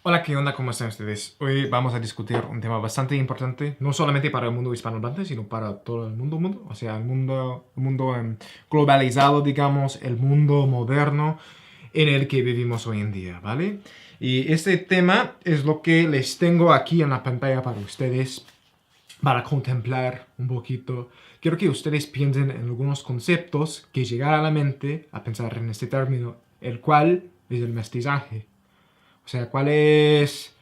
Hola, ¿qué onda? ¿Cómo están ustedes? Hoy vamos a discutir un tema bastante importante, no solamente para el mundo hispanohablante, sino para todo el mundo, o sea, el mundo globalizado, digamos, el mundo moderno en el que vivimos hoy en día, ¿vale? Y este tema es lo que les tengo aquí en la pantalla para ustedes, para contemplar un poquito. Quiero que ustedes piensen en algunos conceptos que llegan a la mente a pensar en este término, el cual es el mestizaje. O sea, cuáles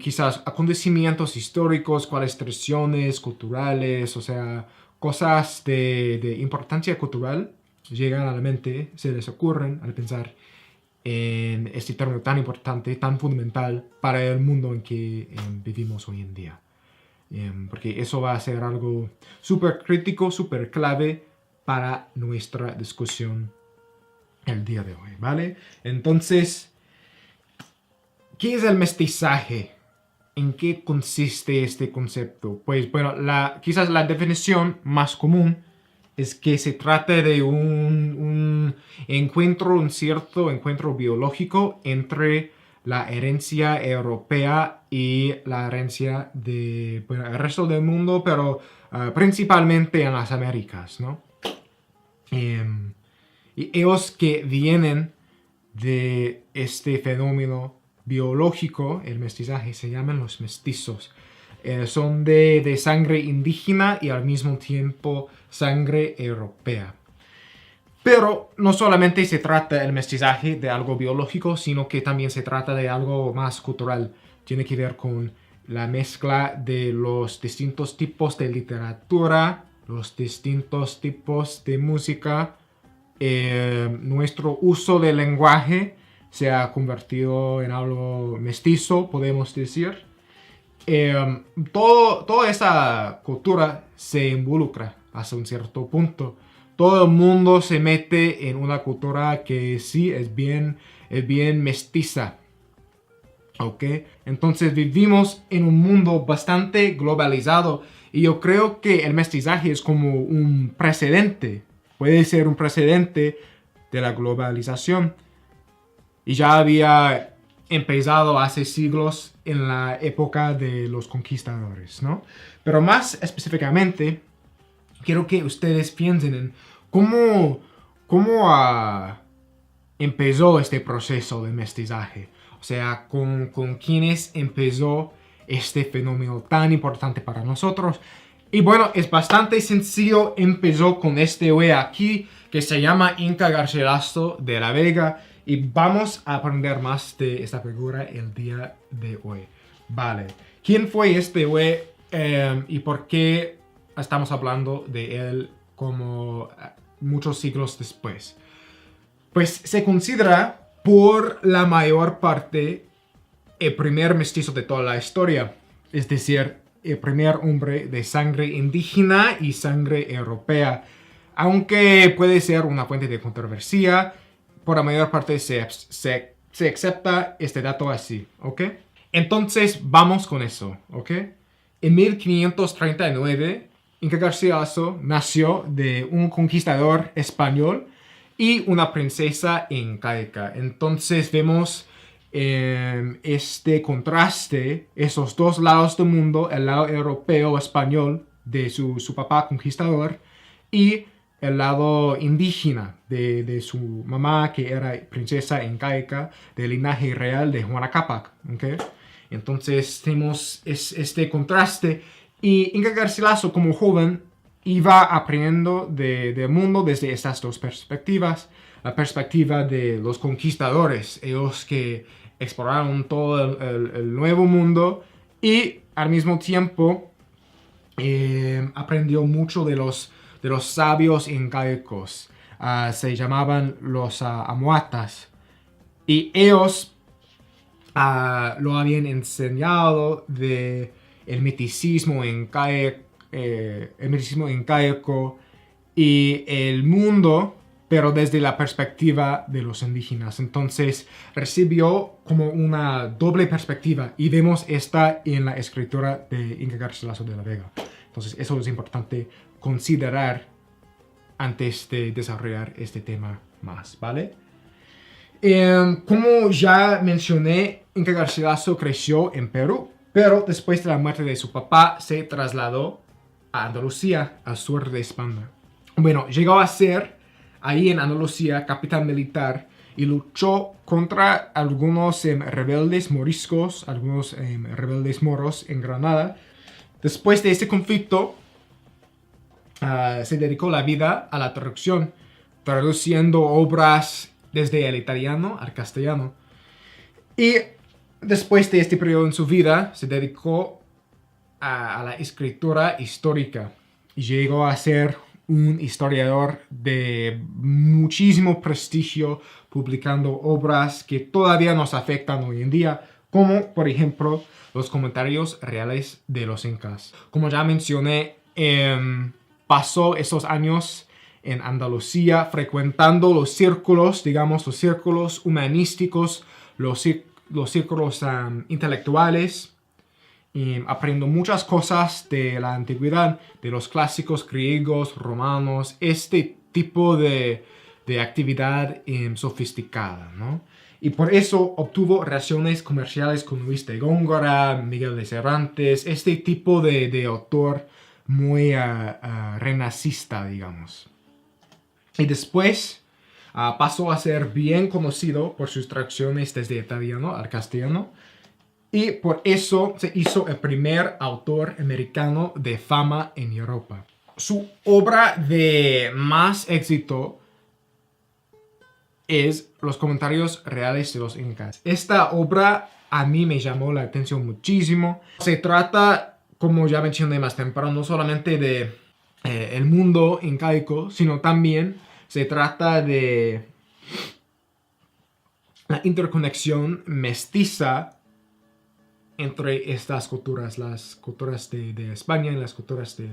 quizás acontecimientos históricos, cuáles tradiciones culturales, o sea, cosas de importancia cultural llegan a la mente, se les ocurren al pensar en este término tan importante, tan fundamental para el mundo en que vivimos hoy en día. Porque eso va a ser algo súper crítico, súper clave para nuestra discusión el día de hoy, ¿vale? Entonces, ¿qué es el mestizaje? ¿En qué consiste este concepto? Pues bueno, quizás la definición más común es que se trata de un encuentro, un cierto encuentro biológico entre la herencia europea y la herencia de, bueno, el resto del mundo, pero principalmente en las Américas, ¿no? Y ellos que vienen de este fenómeno biológico, el mestizaje, se llaman los mestizos. Son de sangre indígena y al mismo tiempo sangre europea. Pero no solamente se trata el mestizaje de algo biológico, sino que también se trata de algo más cultural. Tiene que ver con la mezcla de los distintos tipos de literatura, los distintos tipos de música. Nuestro uso del lenguaje se ha convertido en algo mestizo, podemos decir. Toda esa cultura se involucra hasta un cierto punto. Todo el mundo se mete en una cultura que sí es bien mestiza. ¿Ok? Entonces vivimos en un mundo bastante globalizado y yo creo que el mestizaje es como un precedente. Puede ser un precedente de la globalización. Y ya había empezado hace siglos en la época de los conquistadores, ¿no? Pero más específicamente, quiero que ustedes piensen en cómo empezó este proceso de mestizaje. O sea, con quiénes empezó este fenómeno tan importante para nosotros. Y bueno, es bastante sencillo. Empezó con este güey aquí que se llama Inca Garcilaso de la Vega. Y vamos a aprender más de esta figura el día de hoy. Vale, ¿quién fue este güey y por qué estamos hablando de él como muchos siglos después? Pues se considera por la mayor parte el primer mestizo de toda la historia. Es decir, el primer hombre de sangre indígena y sangre europea. Aunque puede ser una fuente de controversia, por la mayor parte se acepta este dato así, ¿ok? Entonces, vamos con eso, ¿ok? En 1539, Inca Garcilaso nació de un conquistador español y una princesa incaica. Entonces vemos este contraste, esos dos lados del mundo, el lado europeo español de su papá conquistador y el lado indígena de su mamá, que era princesa incaica del linaje real de Huayna Cápac, ¿okay? Entonces tenemos este contraste y Inca Garcilaso como joven iba aprendiendo del mundo desde estas dos perspectivas. La perspectiva de los conquistadores, ellos que exploraron todo el nuevo mundo y al mismo tiempo aprendió mucho de los sabios incaicos. Se llamaban los amuatas. Y ellos lo habían enseñado de el misticismo incaico y el mundo, pero desde la perspectiva de los indígenas. Entonces recibió como una doble perspectiva y vemos esta en la escritura de Inca Garcilaso de la Vega. Entonces eso es importante considerar antes de desarrollar este tema más, ¿vale? Como ya mencioné, Inca Garcilaso creció en Perú, pero después de la muerte de su papá se trasladó a Andalucía, al sur de España. Bueno, llegó a ser ahí en Andalucía capitán militar y luchó contra algunos rebeldes moriscos, algunos rebeldes moros en Granada. Después de este conflicto, se dedicó la vida a la traducción, traduciendo obras desde el italiano al castellano. Y después de este periodo en su vida, se dedicó a la escritura histórica y llegó a ser un historiador de muchísimo prestigio, publicando obras que todavía nos afectan hoy en día, como por ejemplo los comentarios reales de los incas. Como ya mencioné, pasó esos años en Andalucía frecuentando los círculos, digamos, los círculos humanísticos, los círculos intelectuales, y aprendo muchas cosas de la antigüedad, de los clásicos griegos, romanos, este tipo de actividad sofisticada, ¿no? Y por eso obtuvo relaciones comerciales con Luis de Góngora, Miguel de Cervantes, este tipo de autor muy renacista, digamos. Y después pasó a ser bien conocido por sus traducciones desde italiano al castellano. Y por eso se hizo el primer autor americano de fama en Europa. Su obra de más éxito es Los comentarios reales de los incas. Esta obra a mí me llamó la atención muchísimo. Se trata, como ya mencioné más temprano, no solamente de el mundo incaico, sino también se trata de la interconexión mestiza entre estas culturas, las culturas de España y las culturas de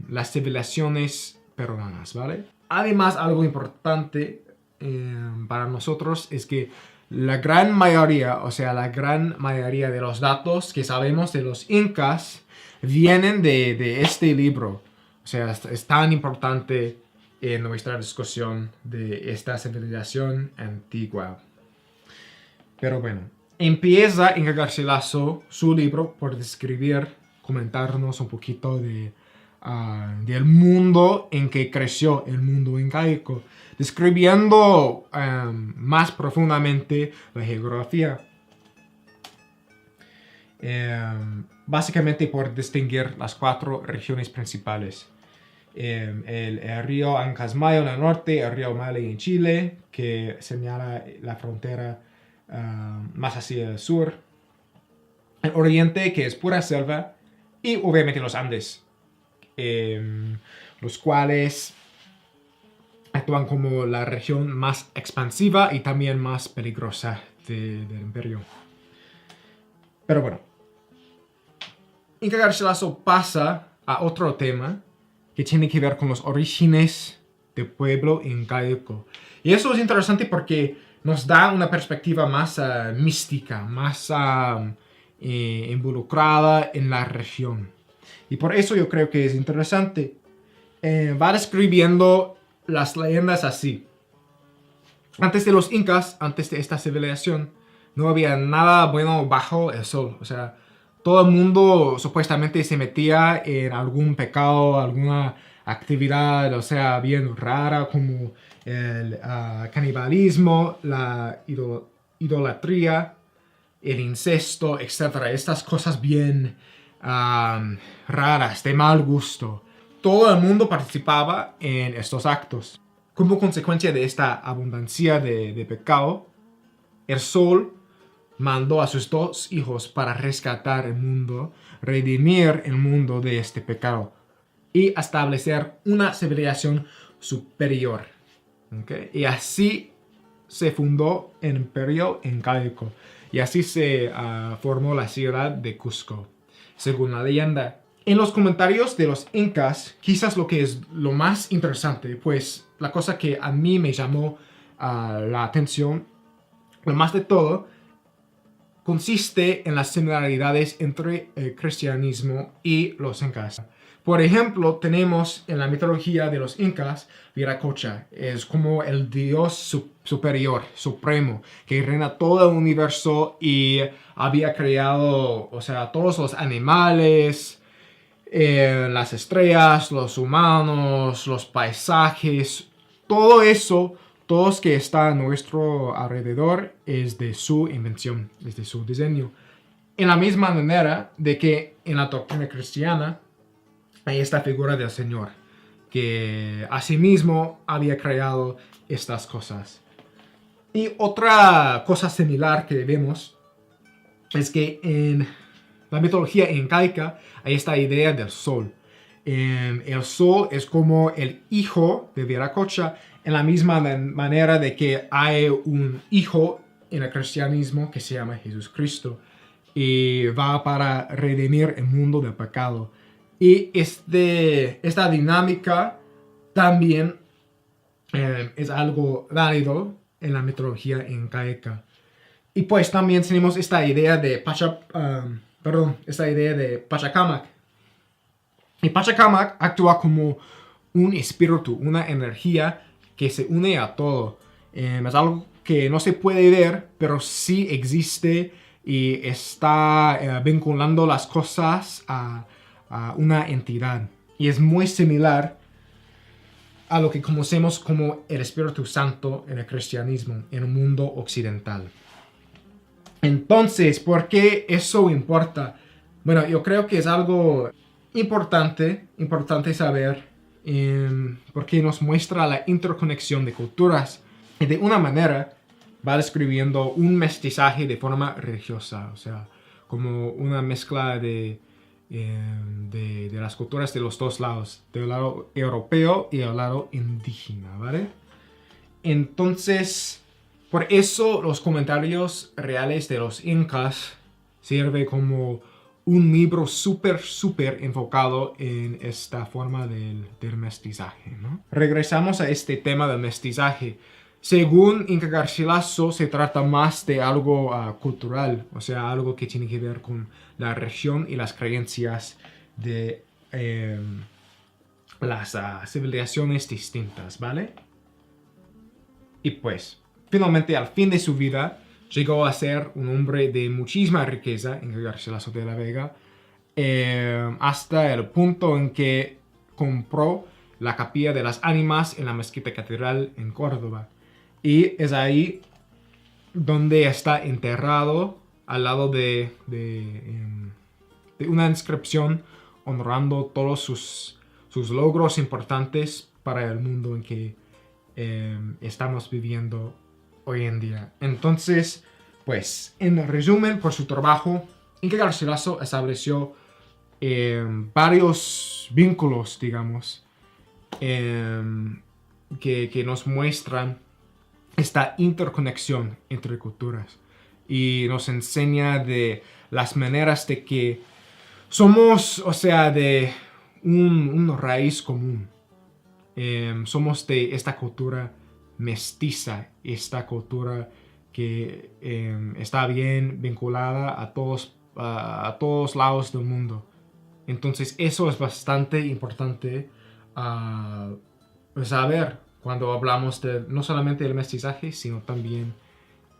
las civilizaciones peruanas, ¿vale? Además, algo importante para nosotros es que la gran mayoría, o sea, la gran mayoría de los datos que sabemos de los incas vienen de este libro. O sea, es tan importante en nuestra discusión de esta civilización antigua. Pero bueno, empieza Inca Garcilaso su libro por describir, comentarnos un poquito del mundo en que creció, el mundo incaico, describiendo más profundamente la geografía. Básicamente por distinguir las 4 regiones principales. El río Ancasmayo en el norte, el río Mali en Chile, que señala la frontera más hacia el sur, el oriente, que es pura selva, y obviamente los Andes, los cuales actúan como la región más expansiva y también más peligrosa del imperio. Pero bueno, Inca Garcilaso pasa a otro tema que tiene que ver con los orígenes del pueblo incaico. Y eso es interesante porque nos da una perspectiva más mística, más involucrada en la región. Y por eso yo creo que es interesante. Va describiendo las leyendas así. Antes de los incas, antes de esta civilización, no había nada bueno bajo el sol. O sea, todo el mundo supuestamente se metía en algún pecado, alguna actividad, o sea, bien rara, como el canibalismo, la idolatría, el incesto, etc. Estas cosas bien raras, de mal gusto. Todo el mundo participaba en estos actos. Como consecuencia de esta abundancia de pecado, el sol mandó a sus 2 hijos para rescatar el mundo, redimir el mundo de este pecado y establecer una civilización superior. ¿Okay? Y así se fundó el imperio incaico. Y así se formó la ciudad de Cusco, según la leyenda. En los comentarios de los incas, quizás lo que es lo más interesante, pues la cosa que a mí me llamó la atención, lo más de todo, consiste en las similaridades entre el cristianismo y los incas. Por ejemplo, tenemos en la mitología de los incas, Viracocha es como el dios superior, supremo, que reina todo el universo y había creado, o sea, todos los animales, las estrellas, los humanos, los paisajes, todo eso, todo que está a nuestro alrededor es de su invención, es de su diseño. En la misma manera de que en la doctrina cristiana hay esta figura del Señor, que asimismo había creado estas cosas. Y otra cosa similar que vemos es que en la mitología incaica hay esta idea del sol. El sol es como el hijo de Viracocha, en la misma manera de que hay un hijo en el cristianismo que se llama Jesucristo y va para redimir el mundo del pecado. Y esta dinámica también es algo válido en la mitología incaica. Y pues también tenemos esta idea de Pachacamac. Y Pachacamac actúa como un espíritu, una energía que se une a todo. Es algo que no se puede ver, pero sí existe y está vinculando las cosas a una entidad. Y es muy similar a lo que conocemos como el Espíritu Santo en el cristianismo, en el mundo occidental. Entonces, ¿por qué eso importa? Bueno, yo creo que es algo importante saber, porque nos muestra la interconexión de culturas y de una manera va describiendo un mestizaje de forma religiosa, o sea, como una mezcla de las culturas de los dos lados, del lado europeo y del lado indígena, ¿vale? Entonces, por eso los comentarios reales de los incas sirven como un libro súper enfocado en esta forma del mestizaje, ¿no? Regresamos a este tema del mestizaje. Según Inca Garcilaso, se trata más de algo cultural, o sea, algo que tiene que ver con la región y las creencias de las civilizaciones distintas, ¿vale? Y pues, finalmente, al fin de su vida, llegó a ser un hombre de muchísima riqueza, Inca Garcilaso de la Vega, hasta el punto en que compró la capilla de las ánimas en la mezquita catedral en Córdoba. Y es ahí donde está enterrado al lado de una inscripción honrando todos sus logros importantes para el mundo en que estamos viviendo hoy en día. Entonces, pues, en resumen, por su trabajo, Inca Garcilaso estableció varios vínculos, digamos, que nos muestran esta interconexión entre culturas y nos enseña de las maneras de que somos, o sea, de una raíz común. Somos de esta cultura mestiza, esta cultura que está bien vinculada a todos lados del mundo. Entonces eso es bastante importante saber cuando hablamos de no solamente del mestizaje, sino también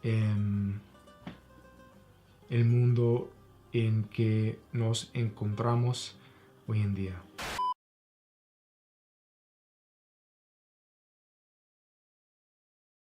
el mundo en que nos encontramos hoy en día.